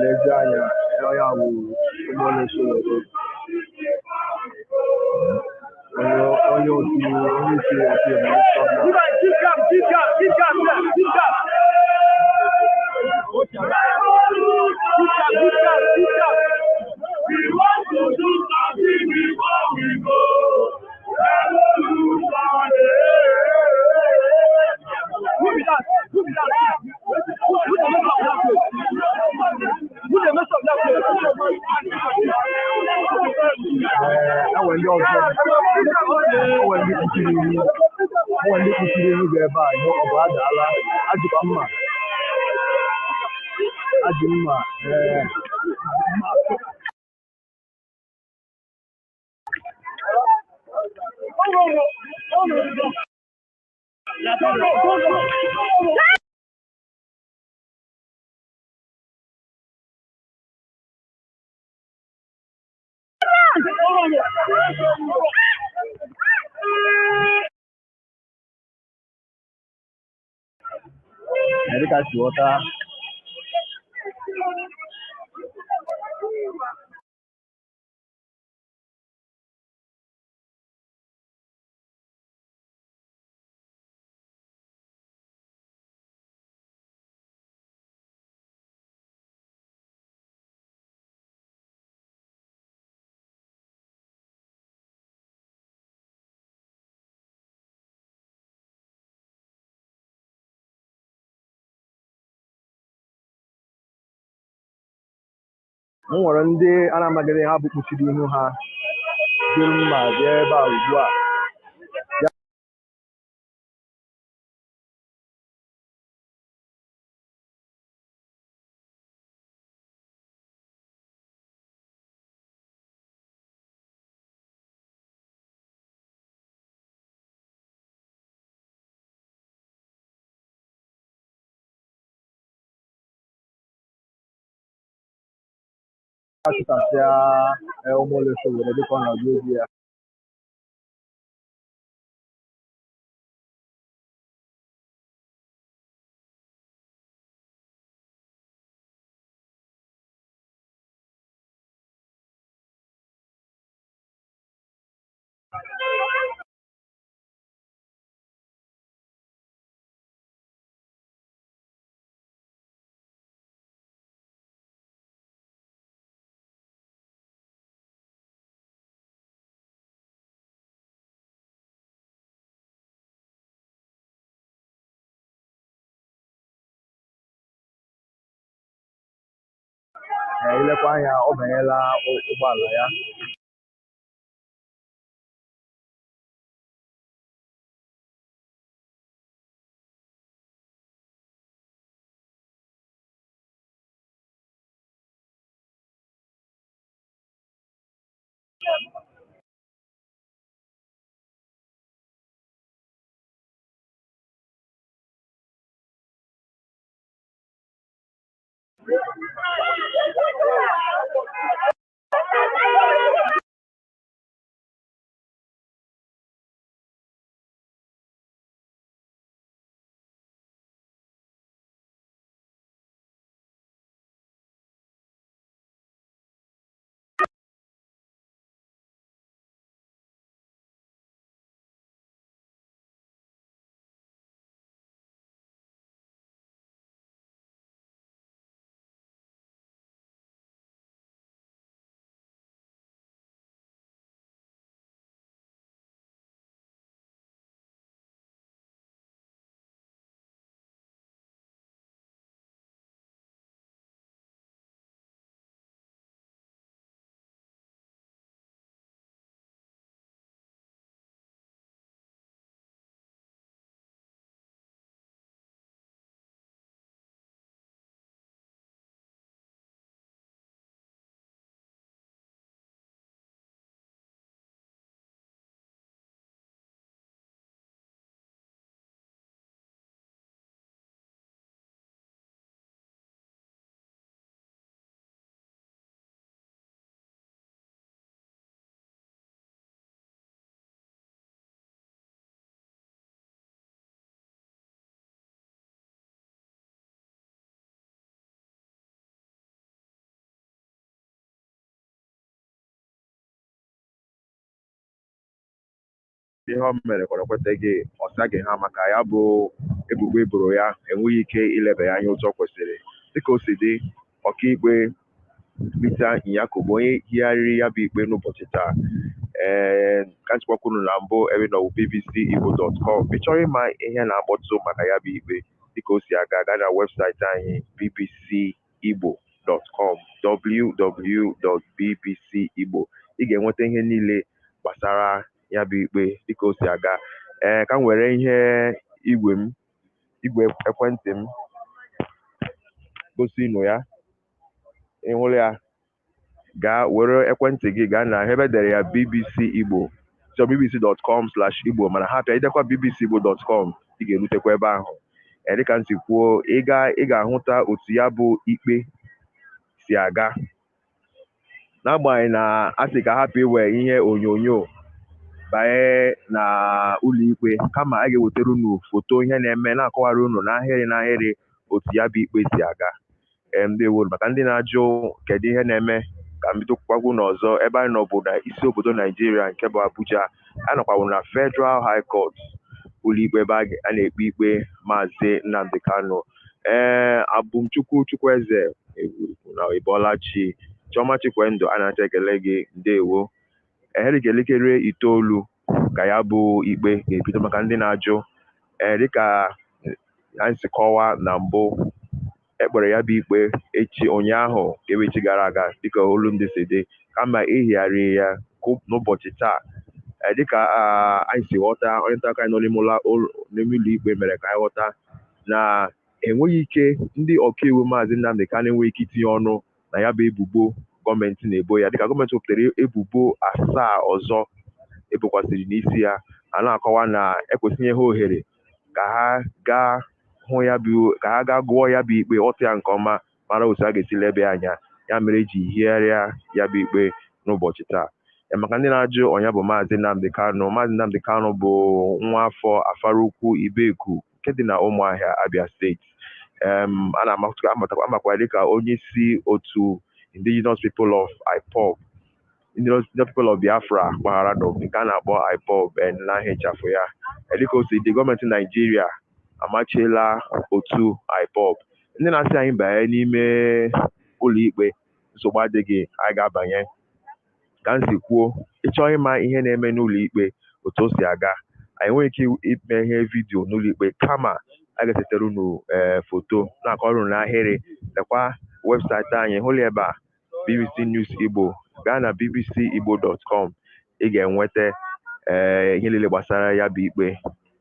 Lezianya ya bụ ụmụnne Sowore onye otu onye isi otu We want to do something before we go. Mereka cuota. Nwere ndị a na-amaghịrị ha bụ kpuchiri ihu ha jiri mma bịa ebe a ugbu a achụtasịa ụmụnne Sowore dịka ọ na-agụ egwu ya. Ilekwa anya ọ banyela ụgbọala ya. ihe o mere ka ọ ekweteghị ọsaghị ha maka ya bụ ebubo eboro ya enweghị ike ileba ya anya otu ọ kwesịrị dịka o si dị ọkaikpe Peter Nyako bụ onye higharịrị ya bụ ikpe n'ụbọchị taa. Ka m kwuru na mbụ ebe nọ bbcigbo.com. Ị chọrọ ịma ihe na-akpọtụ maka ya bụ ikpe dịka o si aga gaa na webụsaịtị anyị bbcigbo.com www.bbcigbo. Ị ga-enweta ihe niile gbasara ya bụ ikpe dịka o si aga. Ka m were ihe igwe ekwentị m gosi nụ ya. Ịhụrụ ya, gaa were ekwentị gị gaa na ebe edere ya BBC Igbo, so bbc.com/Igbo, mana ha pịa idekwa bbcigbo.com, ị ga-erutekwa ebe ahụ. Dịka m si kwuo, ị ga-ahụta otu ya bụ ikpe si aga, n'agbanyeghị na a sị ka hapụ iwe ihe onyonyo banye na ụlọikpe, kama a ga-ewetara unu foto ihe na-eme, na-akọwara unu n'ahịrị otu ya bụ ikpe si aga. Ndewo. Maka ndị na-ajụ kedu ihe na-eme, ka m bidokwa n'ọzọ. Ebe anyị nọ bụ na isi obodo Naijiria nke bụ Abuja. A nọkwa na Federal High Court, ụlọikpe ebe a na-ekpe ikpe Maazị Nnamdi Kanu. Abumchukwu Chukwueze na Ibolachi Chioma Chikwendo, a na-acha ekele gị. Ndewo. Dịka elekere 9 ka ya bụ ikpe ga-ebido. Maka ndị na-ajụ, dịka anyị si kọwaa na mbụ, ekpere ya bụ ikpe ụnyaahụ echi gara aga dịka olu ndị si dị, kama ihigharị ya n'ụbọchị taa. Dịka anyị si ghọta, onye nta aka anyị n'ime ụlọ ikpe mere ka anyị ghọta na enweghị ike, ndị ọkaiwu Maazị Nnamdi Kanu enweghị ike itinye ọnụ na ya bụ ebubo gọọmenti na-ebo ya, dịka gọọmenti wepụtara ebubo 7 ọzọ ebokwasịrị n'isi ya. A na-akọwa na ekwesịghị ha ohere ka ha gaa gụọ ya bụ ikpe, ọtụ ya nke ọma, mara otu a ga-esi lebe anya. Ya mere eji higharịa ya bụ ikpe n'ụbọchị taa. Maka ndị na-ajụ, ọnya bụ Maazị Nnamdi Kanu. Maazị Nnamdi Kanu bụ nwa afọ Afarukwu Ibeku nke dị na Ụmụahịa, Abia steeti. Amakwa dịka onye isi otu Indigenous People of IPOB, Indigenous People of Biafra mpaghara nke a na-akpọ IPOB na nhịchafụ ya. Dịka o si dị, gọọmenti Naijiria amachiela otu IPOB. Ndị na-asị anyị banye n'ime ụlọikpe, nsogbu adịghị, anyị ga-abanye. Ka m si kwuo, ịchọọ ịma ihe na-eme n'ụlọikpe otu o si aga, anyị nwere ike ime ihe vidiyo n'ụlọikpe, kama a ga-esetere unu foto na-akọrọ unu n'ahịrị. Lekwa webụsaịtị anyị, hụrụ ebe a, BBC News Igbo. Gaa na bbcigbo.com, ị ga-enweta ihe niile gbasara ya bụ ikpe.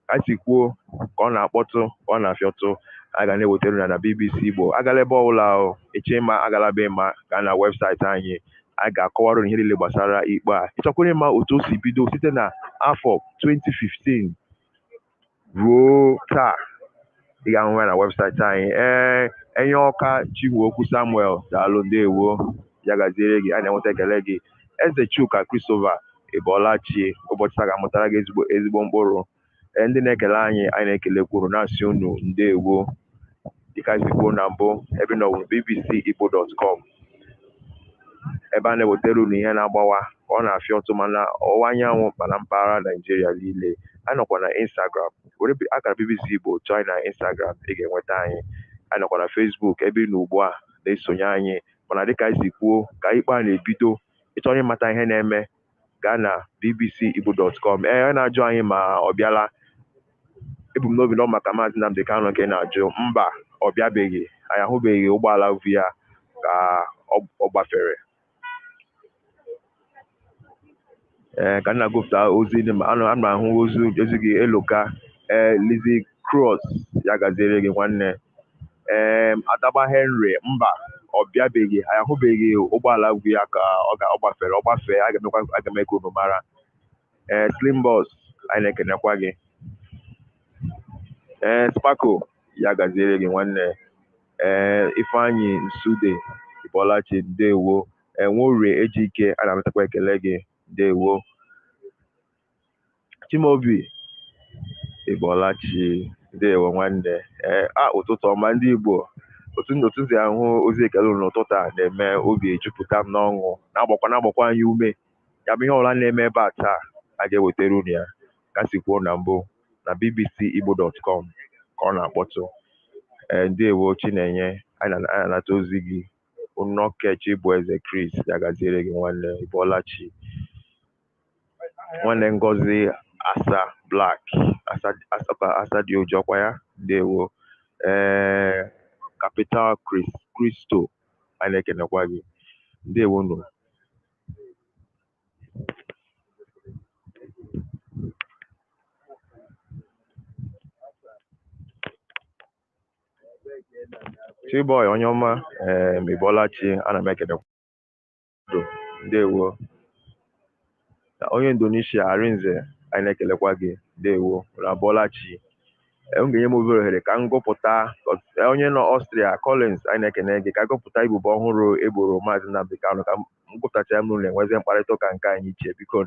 Ka si kwuo, ka ọ na-akpọtụ, ka ọ na-afịọtụ, a ga na-ewetara na BBC Igbo. Agala ebe ọbụla eche ịma, agalaba ịma, gaa na webụsaịtị anyị, a ga-akọwara ihe niile gbasara ikpe a. Ịchọkwara ịma otu o si bido site na afọ 2015 ruo taa, ị ga-ahụ ya na webụsaịtị anyị. Enye ọka Chinweokwu Samuel, daalụ. Ndewo. Ya gaziere gị, a na-enweta ekele gị. Eze Chuka Christopher Ibolachi, ụbọchị taa ga-amụtara gị ezigbo mkpụrụ. Ndị na-ekele anyị na-ekele kwuru, na-asị unu ndewo. Dịka anyị kwuo na mbụ, ebe nọ bbcigbo.com, ebe a na-ewetara unu ihe na-agbawa, ka ọ na-afịa ụtụ mana ọwụwa anyanwụ mana mpaghara Naijiria niile. Anyị nọkwa na Instagram, were akara BBC Igbo chọọ anyị na Instagram, ị ga-enweta anyị. Anyị nọkwa na Facebook, ebe ị nọ ugbu a na-esonye anyị. Mana dịka anyị si kwuo, ka ikpe a na-ebido, ịchọrọ ịmata ihe na-eme, gaa na bbcigbo.com. Onye na-ajụ anyị ma ọ bịala, ebumnobi nọ maka Maazị Nnamdi Kanu nke na-ajụ, mba, ọ bịabeghị. Anyị ahụbeghị ụgbọala vu ya ka ọ gbafere. Ka nna gụpụta ozi, ana m ahụ ozi gị, Eloka Lizzie Cross, ya gaziere gị nwanne. Adaba Henry, mba, ọ bịabeghị. Anyị ahụbeghị ụgbọala vu ya ka ọ gbafere. Ọ gbafee, aga m eke unu mara. Slim Boss, anyị na-ekenekwa gị. Sparko, ya gaziere gị nwanne. Ifeanyị Nsude Ibolachi, ndewo. Nworie Ejike, a na-ametakwa ekele gị. Ndewo. Chimaobi Ibolachi, ndewo nwanne. Ụtụtụ ọma ndị Igbo. Otu si ahụ ozi ekele n'ụtụtụ a na-eme obi ejupụta m n'ọṅụ, na-agbakwa anyị ume. Ya bụ ihe ọbụla na-eme ebe a taa, a ga-ewetara unu ya. ka si kwuo na mbụ na bbcigbo.com ka ọ na-akpọtụ. Ndewo Chinenye, anyị na-anata ozi gị. Unokechi bụ eze Chris ya gaziere gị nwanne Ibolachi. Nwanne Ngozi Asa Black asa dị ụjọ kwa ya. Ndewo. Capital Cristo, anyị na-ekenekwa gị. Ndewo nụ. Chiboy onye ọma, Ibolachi, ana m ekenekwa. Ndewo. Onye Indonesia Arinze, anyị na-ekelekwa gị. Ndewo na Bolachi. M ga-enye m obere ohere ka m gụpụta onye nọ Ọstria Collins, anyị na-ekene gị ka gụpụta ebubo ọhụrụ eboro Maazị Nnamdi Kanu ka m gụpụtacha m n'ụlọ enwezi mkparịta ụka nke anyị iche biko.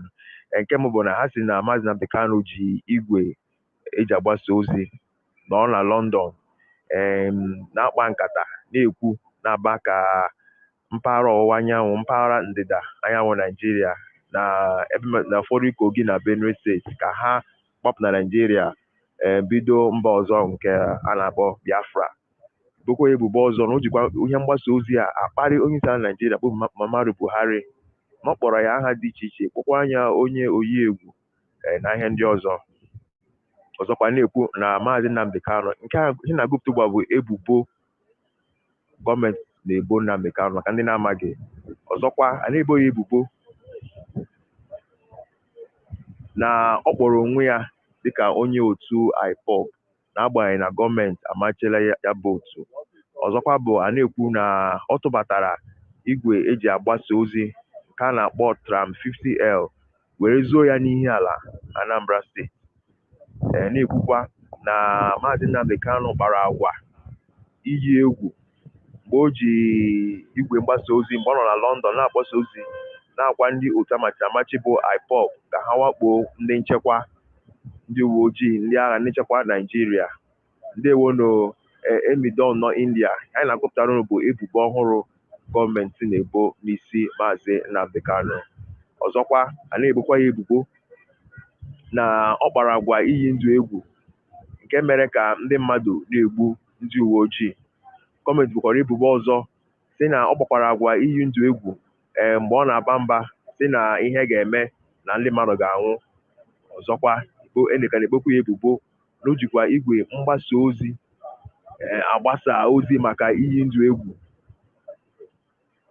Nke m bụ na ha si na Maazị Nnamdi Kanu ji igwe eji agbasa ozi nọ na London na-akpa nkata na-ekwu na-aba ka mpaghara ọwụwa anyanwụ, mpaghara ndịda anyanwụ Naijiria na ụfọdụ Kogi na Benue steeti ka ha gbapụ na Naijiria bido mba ọzọ nke a na-akpọ Biafra. Bụkwa ebubo ọzọ na o jikwa ihe mgbasa ozi a akparị onye isi ala Naijiria bụ Muhammadu Buhari. Ma ọ kpọrọ ya aha dị iche iche, kpọkwa anya onye oyi egwu na ihe ndị ọzọ. Ọzọkwa na-ekwu na Maazị Nnamdi Kanu nke a ihe na-agụpụta bụ ebubo gọọmenti na-ebo Nnamdi Kanu maka ndị na-amaghị. Ọzọkwa a na-ebo ya ebubo na ọ kpọrọ onwe ya dịka onye otu IPOB n'agbanyeghị na gọọmenti amachiela ya bụ otu. Ọzọkwa bụ a na-ekwu na ọ tụbatara igwe eji agbasa ozi nke a na-akpọ Tram 50L were zuo ya n'ihi ala Anambra steeti. Na-ekwukwa na Maazị Nnamdi Kanu kpara agwa iyi egwu mgbe o ji igwe mgbasa ozi mgbe ọ nọ na London na-agbasa ozi na-agwa ndị otu amachi bụ IPOB ka ha wakpo ndị nchekwa, ndị uwe ojii, ndị agha, ndị nchekwa Naijiria. Ndewo no Emidon nọ India. Anyị na-akọpụtara unu bụ ebubo ọhụrụ gọọmenti na-ebo n'isi Maazị Nnamdi Kanu. Ọzọkwa a na-ebokwa ya ebubo na ọ kpara agwa iyi ndụ egwu nke mere ka ndị mmadụ na-egbu ndị uwe ojii. Gọọmenti bukwara ebubo ọzọ si na ọ gbakwara agwa iyi ndụ egwu mgbe ọ na-aba mba si na ihe ga-eme na ndị mmadụ ga-anwụ. Ọzọkwa ka na-ekpokwa ya ebubo na o jikwa igwe mgbasa ozi agbasa ozi maka iyi ndụ egwu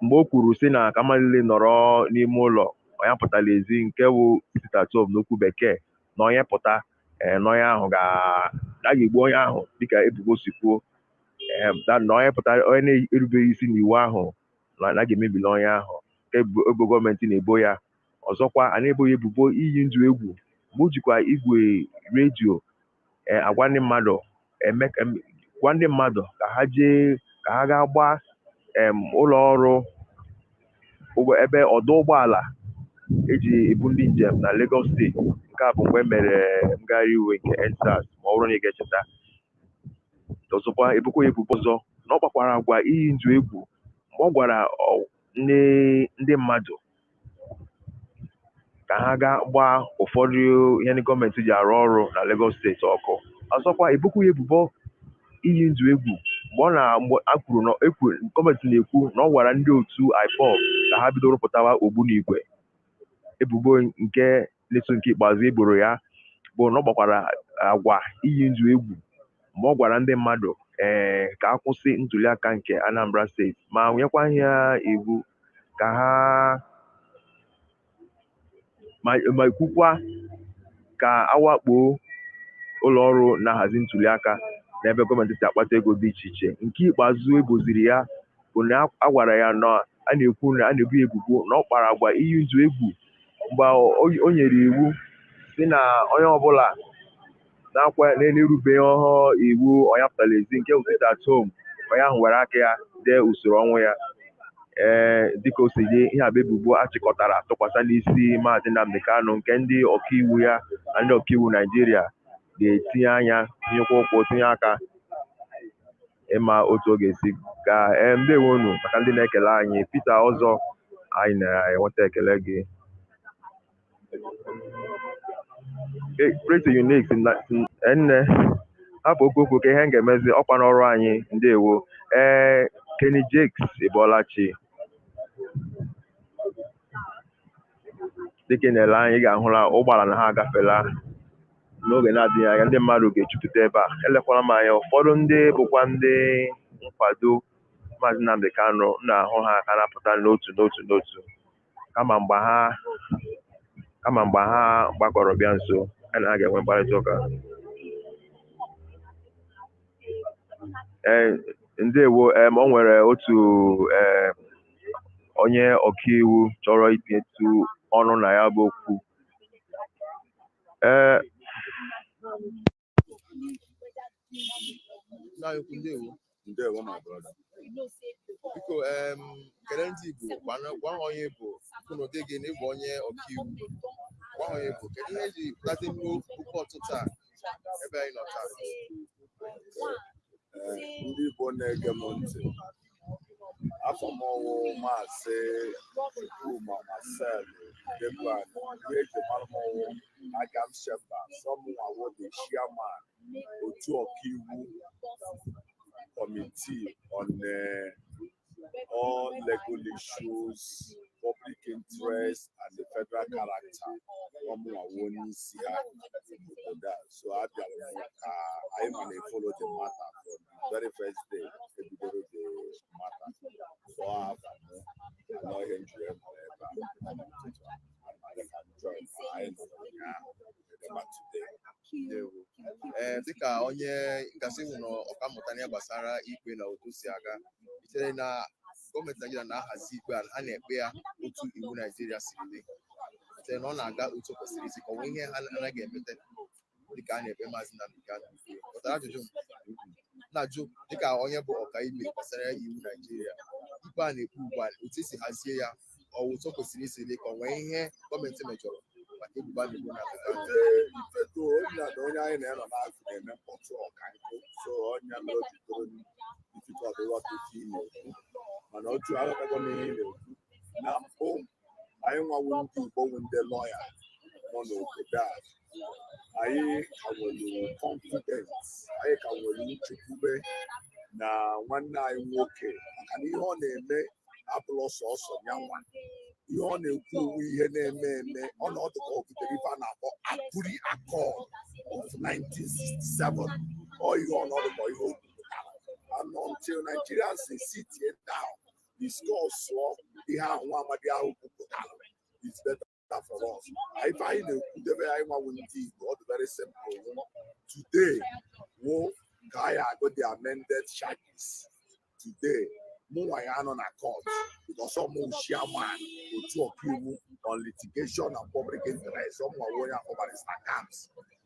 mgbe o kwuru si na ka mmadụ niile nọrọ n'ime ụlọ onye pụtara ezi nke bụ sitatom n'okwu bekee na onye pụta na onye ahụ a ga-egbu onye ahụ dịka ebubo si kwuo na onye pụtara onye na-erubeghị isi n'iwu ahụ na ga-emebili onye ahụ nke ebo gọọmenti na-ebo ya. Ọzọkwa a na-ebo ya ebubo iyi ndụ egwu mgbe o jikwa igwe redio agwa ndị mmadụ ka ha gaa gbaa ụlọ ọrụ ebe ọdụ ụgbọala eji ebu ndị njem na Lagos steeti. Nke a bụ mgbe mere ngagharị iwe nke EndSARS ma ọ bụrụ na ị ga-echeta. Ọzọkwa ebukwa ebubo ọzọ na ọ gbakwara agwa iyi ndụ egwu mgbe ọ gwara ndị mmadụ ka ha gaa gbaa ụfọdụ ihe ndị gọọmenti ji arụ ọrụ na Lagos steeti ọkụ. Ọzọkwa ebukwa ebubo iyi ndụ egwu mgbe gọọmenti na-ekwu na ọ gwara ndị otu IPOB ka ha bido rụpụtawa ogbunigwe. Ebubo nke na-eso nke ikpeazụ eboro ya bụ na ọ gbakwara agwa iyi ndụ egwu mgbe ọ gwara ndị mmadụ ka a kwụsị ntuliaka nke Anambra steeti ma nyekwa ha iwu ka ha ma ikwukwa ka awakpo ụlọ ọrụ na-ahazi ntuliaka n'ebe gọọmenti si akpata ego dị iche iche. Nke ikpeazụ eboziri ya bụ na a gwara ya na a na-ekwu na a na-ebu ebubo na ọ kpara agwa iyi ndụ egwu mgbe o nyere iwu si na onye ọbụla na-erubeghị iwu onye pụtara ezi nke sitatom onye ahụ were aka ya dee usoro ọnwụ ya. Dịka o si dị ihe abụ ebubo achịkọtara tụkwasị n'isi Maazị Nnamdi Kanu nke ndị ọkaiwu ya na ndị ọkaiwu Naijiria ga-etinye anya tinyekwa ụkwụ tinye aka ịma otu ọ ga-esi ka ndewonu maka ndị na-ekele anyị. Peter Ọzọ, anyị na-enweta ekele gị. pretty unique nne hapụ okwu ka ihe m ga-emezi ọkwa n'ọrụ anyị ndewo Kenny Jakes Ebolachi dịka ị na-ele anya ị ga-ahụla ụgbọala na ha agafela n'oge na-adịghị anya ndị mmadụ ga-ejupụta ebe a elekwala m anya ụfọdụ ndị bụkwa ndị nkwado Maazị Nnamdi Kanu na-ahụ ha ka na-apụta n'otu kama mgbe ha gbakọrọ bịa nso a na ha ga-enwe mkparịta ụka ndewo o nwere otu onye ọkaiwu chọrọ itinyetu ọnụ na ya bụ okwu Ndewo my brother. Biko kele ndị Igbo gwa onye bụ n'ụdị gị na ịbụ onye ọkaiwu gwa onye bụ kedu ihe eji pụtazi n'okwu ọtụtụ a ebe anyị nọ taa ndị Igbo na-ege m ntị afọ m ọwụ Maazị Chukwuma Marcel Debran ihe eji mara m ọwụ Agam Shemba sọmụnwawo the chairman otu ọkaiwu committee on all legal issues, public interest, and the federal character. So I may follow the matter from the very first day, the matter. So I have no interest dịka onye ngasị nwụ n'ọkammụta n'ihe gbasara ikpe na otu si aga ichere na gọọmenti Naịjirịa na-ahazi ikpe a ha na-ekpe ya otu iwu Naịjirịa siri dị ichere na ọ na-aga otu kwesịrị isi ka ọ nwee ihe ha anaghị emete dịka a na-ekpe Maazị Nnamdi Kanu pụtara ajụjụ na-ajụ dịka onye bụ ọkaikpe gbasara iwu Naịjirịa ikpe a na-ekpe ugbu a otu esi hazie ya ọ otu kwesịrị isi dị ka ọ nwee ihe gọọmenti mejọrọ maka ebubo na iwu ifeto onye anyị na-anọ n'azụ na-eme mkpọtụ ọkankụ so onye mere ojitoro ifite ọdịghọta ife ị na-ekwu mana otu aghọtago m ihe ị na-ekwu na mbụ anyị nwawo ndị Igbo nwe ndị lọya nọ n'obodo a anyị ka nwere confidence anyị ka nwere nchekwube na nwanne anyị nwoke maka na ihe ọ na-eme abụrụ sọsọ ya nwa ihe ọ na-ekwu onwe ihe na-eme ọnọdụ ka ọ butere ife a na-akpọ Akuri Accord of 1967 ọ ihe ọnọdụ ka ihe o kwupụtara and until Nigerians sit here down discuss ihe ahụ nwa amadi ahụ kwupụtara it's better for us ife anyị na-ekwudebe anyị nwawo ndị Igbo ọ dị very simple today wụ ka anyị agụ the amended charges today mụnwa ya anọ na court because ọmụ chairman otu ọkaiwu on litigation and public interest ọmụnwa onye afọ barrister Kams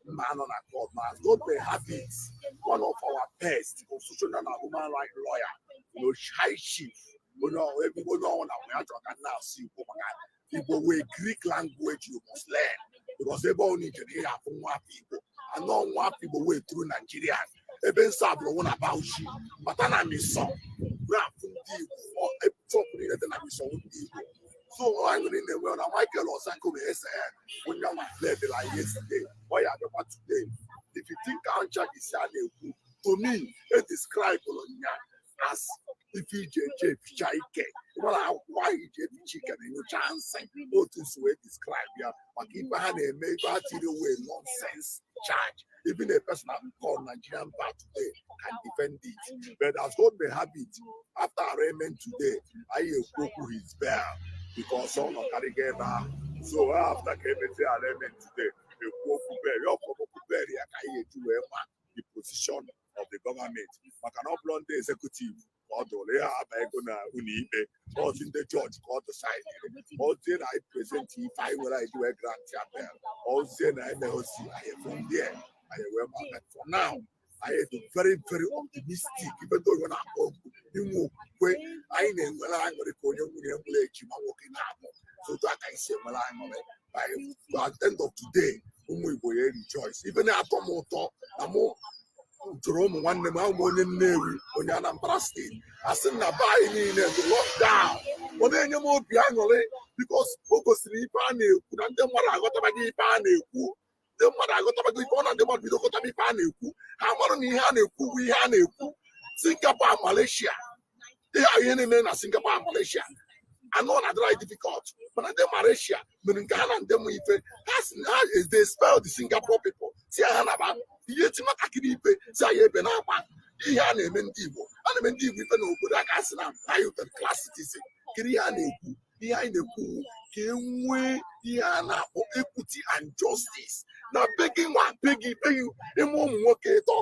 mma anọ na court na God may have it one of our best constitutional and human rights lawyer high chief onye ọwụ na nwe achọ ka nna asụ Igbo maka Igbo wee Greek language you must learn because ebe ọ na-ejere ihe afụ nwa afọ Igbo anọ nwa afọ Igbo wee through Nigeria ebe nsọ abụrụ na Bauchi bata na misọ grafụ ndị Igbo chọpụrụ ihe dị na misọ ndị Igbo so anyị nwere na-enwe na Michael Osanko bụ SN onye nwa lebela yesterday ọ ya abịakwa today if you think ancha isi a na-ekwu to me e describe nya as ife ije eche eficha ike nwere akwụkwọ ahụ ije eficha ike na-enyocha nsị otu si wee describe ya maka ife ha na-eme ife ha tiri wee nonsense charge even a person called Nigerian bar today can defend it but as God may have it after arraignment today I ekwu his bail because ọ nọ karịga ebe ahụ so after ka emete arraignment today ekwu okwu bail ya ọkpọkwu bail ya ka anyị eji wee ma the position of the government maka na ọ bụrụ ndị executive ka ọ dụrụ ya aba ego na ụlọ ikpe ọzi ndị jọji ka ọ dụsaidịrị ozie na anyị prezenti ife anyị nwere anyị ji wee grant ya bail ozie na emeghosi anyị efu ndị anyị wee ma for now anyị dị very very optimistic ife ndị onye na-akpọ okwu inwe okwukwe anyị na-enwere anyị nwere ka onye nwunye nwere ejima nwoke na-abụ sotu aka isi enwere anyị nwere at the end of today ụmụ Igbo ya rejoice ife na-atọ m ụtọ na mụ jụrụ ụmụ nwanne m ahụ onye Nnewi onye Anambra steeti asị na be anyị niile dị lockdown ọ na-enye m obi aṅụrị because o gosiri ife a na-ekwu na ndị mmadụ aghọtabaghị ife a na-ekwu ndị mmadụ agụtabago ife ọ na ndị mmadụ bido gụtaba ife a na-ekwu ha marụ na ihe a na-ekwu bụ ihe a na-ekwu. Singapore, Malaysia, ihe na-eme na Singapore, Malaysia anọ na dry difficult, mana ndị Malaysia mere nke ha na ndị mụ ife ha they spell the Singapore people si ha na ba ihe ti nwatakịrị ife si anyị ebe na-agba ihe a na-eme ndị Igbo a na-eme ndị Igbo ife n'obodo aka sị na anyị ụtara class citizen kiri ihe a na-ekwu ihe anyị na-ekwu ka e nwee ihe a na-akpọ equity and justice na beghị nwa beghị ịmụ ụmụ nwoke ịtọ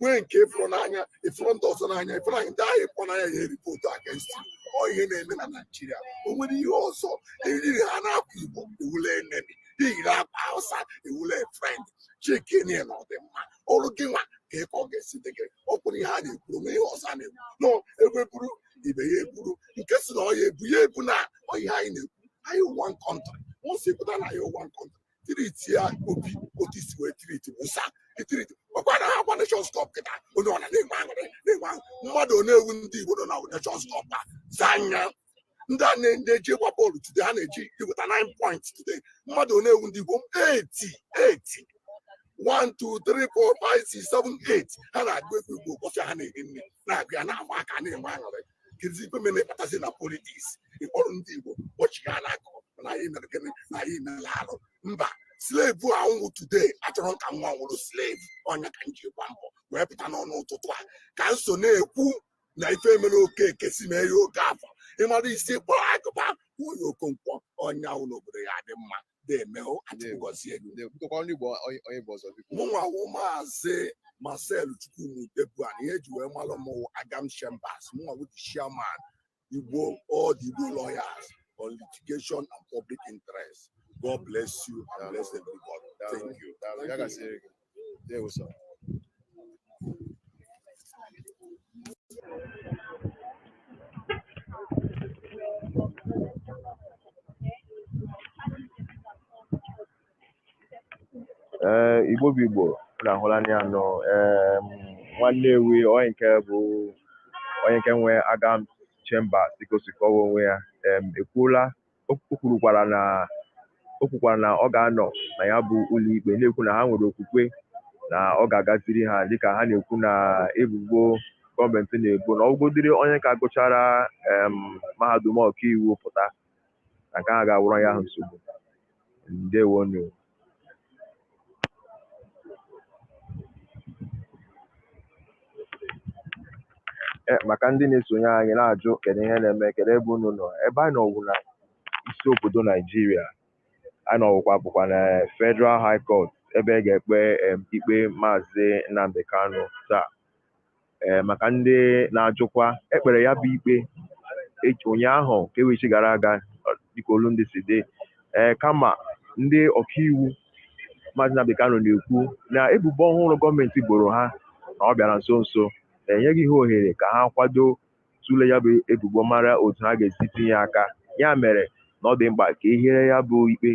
nwee nke ịfụrụ n'anya ịfụrụ ndị ọzọ n'anya ịfụrụ anyị ndị ahụ ịkpọ n'anya ya eripot against you. Ọ ihe na-eme na Naijiria o nwere ihe ọzọ eriri ha na-akwa Igbo ewule enemi iyiri akpa Hausa ewule friend chekenie na ọdịmma ọrụ gị nwa ka ịkọ ọ ga-esi dị gị ọ kwụrụ ihe a na-ekwuru onwe ihe ọzọ a na-ekwu nọ ebe buru ibe ya eburu nke si na ọ ya ebu na ihe anyị na-ekwu anyị one country once ekwuta na anyị one country tiriti ya obi otu isi wee tiriti wụsa itiriti ọkwa na ha gwa Nations Cup kịta onye ọ na-enwe aṅụrị na-enwe mmadụ na-ewu ndị Igbo nọ na Nations Cup a zanya ndị a na-eji ịgba bọọlụ today ha na-eji iweta 9 points today mmadụ na-ewu ndị Igbo 80 1 2 3 4 5 6 7 8 ha na-agụ egwu Igbo ụbọchị ha na-eri nri na-agụ ya na-agba aka na-enwe aṅụrị kezi ife mere ịkpatazi na politiks ịkpọrọ ndị Igbo kpọchiga ha n'akụ na anyị mere gịnị na anyị mere alụ mba slave anwụ today achọrọ ka nwa nwụrụ slave ọnya ka nji gba mbọ wee pụta n'ọnụ ụtụtụ a ka nso na-ekwu na ife mere oke ekesi mee ya oge afọ ịmara isi kpọrọ agụba onye Okonkwo ọnya ụlọ obodo ya dị mma na-emehụ adịgozie mụnwa wụ maazị Marcel Chukwumudebu a ihe eji wee malụ mụ Agam Chambers mụnwa wụ the chairman Igbo all the Igbo lawyers on litigation and public interest. God bless you and bless everybody. Thank you. Igbo bụ Igbo na-ahụla anya anọ nwanne ewi onye nke nwe Agam Chambers dịkosikọwa onwe ya o kwukwara na ọ ga-anọ na ya bụ ụlọ ikpe na-ekwu na ha nwere okwukwe na ọ ga-agaziri ha dịka ha na-ekwu na ebubo gọọmenti na-ebo na ọgwụgodiri onye ka gụchara mahadum ọkaiwu pụta na nke ha ga-awụrụ ya ahụ nsogbu. Ndewonu. Maka ndị na-esonye anyị na-ajụ kedu ihe na-eme kedu ebe unu nọ ebe anyị nọwụ na isi obodo Naijiria anyị bụkwa na Federal High Court ebe a ga-ekpe ikpe maazị Nnamdi Kanu taa. Maka ndị na-ajụkwa ekpere ya bụ ikpe ụnyaahụ ka ewechi gara aga dịka olu ndị si dị kama ndị ọkaiwu maazị Nnamdi Kanu na-ekwu na ebubo ọhụrụ gọọmenti boro ha na ọ bịara nso nso enyeghị ha ohere ka ha kwado tụle ya bụ ebubo mara otu ha ga-esi tinye aka ya mere na ọ dị mkpa ka ehiere ya bụ ikpe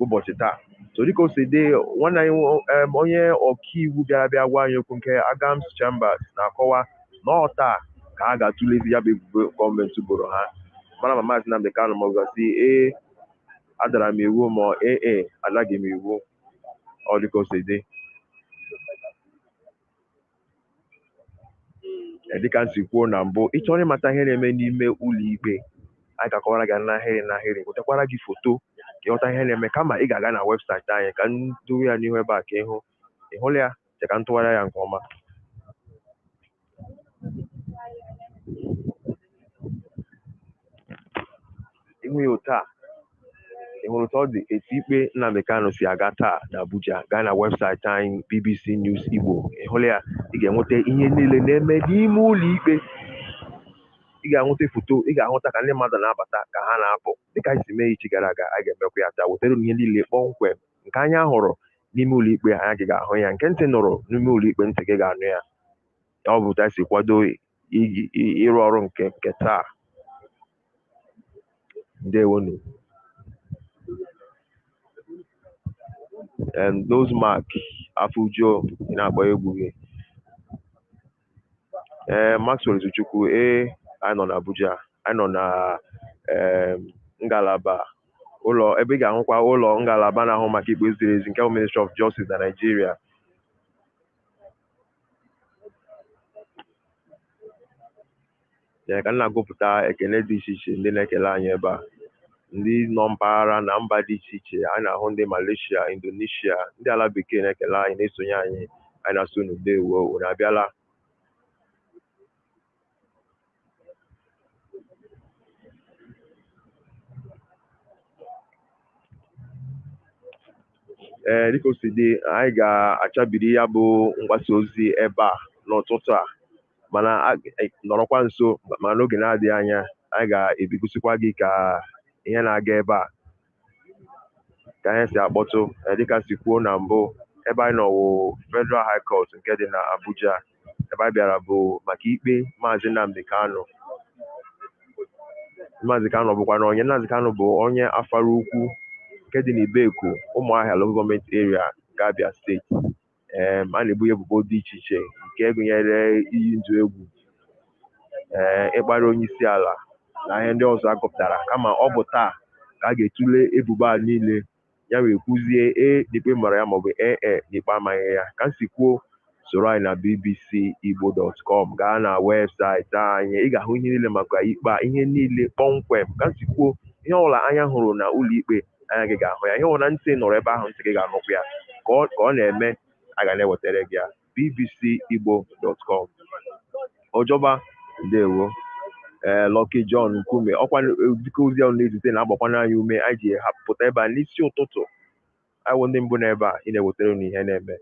ụbọchị taa. So dịka o si dị nwanne anyị onye ọkaiwu bịa gwa anyị okwu nke Agam Chambers na-akọwa na ọ taa ka ha ga-atụlezi ya bụ ebubo gọọmenti boro ha mara ma maazị Nnamdi Kanu ma ọ gasị adara m iwu ma adaghị m iwu ọ dịka o si dị. Dịka m si kwuo na mbụ ị chọrọ ịmata ihe na-eme n'ime ụlọ ikpe anyị ga-akọwara gị n'ahịrị wetakwara gị foto ka ịghọta ihe na-eme kama ị ga-aga na webụsaịtị anyị ka ndowe ya n'ihu ebe a ka ịhụla ya ka ntụgharị ya nke ọma. Ịhụ ya otu a ị hụrụ ka ọ dị etu ikpe Nnamdi Kanu si aga taa na Abuja gaa na webụsaịtị anyị BBC News Igbo ịhụla ya ị ga-enweta ihe niile na-eme n'ime ụlọ ikpe ị ga-ahụta foto ị ga-ahụta ka ndị mmadụ na-abata ka ha na-apụ dịka anyị si mee echi gara aga anyị ga-emekwa ya taa wetara ihe niile kpọmkwem nke anya hụrụ n'ime ụlọ ikpe anya gị ga-ahụ ya nke ntị nụrụ n'ime ụlọ ikpe ntị gị ga-anụ ya. Ọ bụ ta si kwado ịrụ ọrụ nke taa. Ndewonu. And those mark Afujo na-agba egwu gị Maxwell Zuchukwu anyị nọ na Abuja anyị nọ na ngalaba ụlọ ebe ị ga-ahụkwa ụlọ ngalaba na-ahụ maka ikpe ziri ezi nke bụ Ministry of Justice na Nigeria. Ka m na-agụpụta ekele dị iche iche ndị na-ekele anyị ebe a, ndị nọ mpaghara na mba dị iche iche. Anyị na-ahụ ndị Malaysia, Indonesia, ndị ala bekee na-ekele anyị, na-esonye anyị na-asụ unu ndewo, unu abịala. Dịka o si dị, anyị ga-achabiri ya bụ mgbasa ozi ebe a n'ụtụtụ a, mana nọrọkwa nso, ma n'oge na-adịghị anya anyị ga-ebigosikwa gị ka ihe na-aga ebe a, ka ihe si akpọtụ. Dịka si kwuo na mbụ, ebe anyị nọ wụ Federal High Court nke dị na Abuja. Ebe anyị bịara bụ maka ikpe Maazị Nnamdi Kanu. Maazị Kanu bụkwa na Nnamdi Kanu bụ onye Afara Ukwu nke dị n'Ibeku, Ụmụahịa Local Government Area nke Abia Steeti. A na-ebu ya ebubo dị iche iche nke gụnyere iyi ndụ egwu, ịkparị onye isi ala na ihe ndị ọzọ agụpụtara. Kama ọ bụ taa ka a ga-etule ebubo a niile, ya wee kwuzie n'ikpe mara ya maọbụ n'ikpe amaghị ya. Ka m si kwuo, soro anyị na bbcigbo.com, gaa na webụsaịtị anyị, ị ga-ahụ ihe niile maka ikpe a, ihe niile kpọmkwem. Ka m si kwuo, ihe ọbụla anya hụrụ na ụlọ ikpe anya gị ga-ahụ ya, ihe ọbụla ntị nọrọ ebe ahụ ntị gị ga-anụkwu ya. Ka ọ na-eme, a ga na-ewetara gị ya. bbcigbo.com. Ọjọba ndewo. Lucky John Nkume, ọkwa dịka ozi ahụ na-ezite na-agbakwana anyị ume. Anyị ji hapụta ebe a n'isi ụtụtụ, anyị wụ ndị mbụ n'ebe a ị na-ewetara unu ihe na-eme.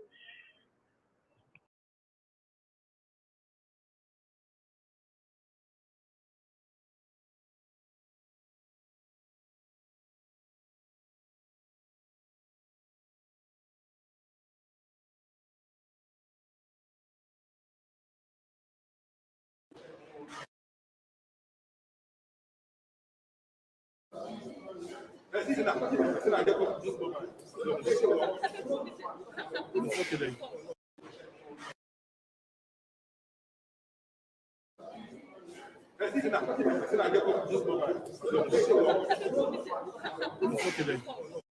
Okay, then.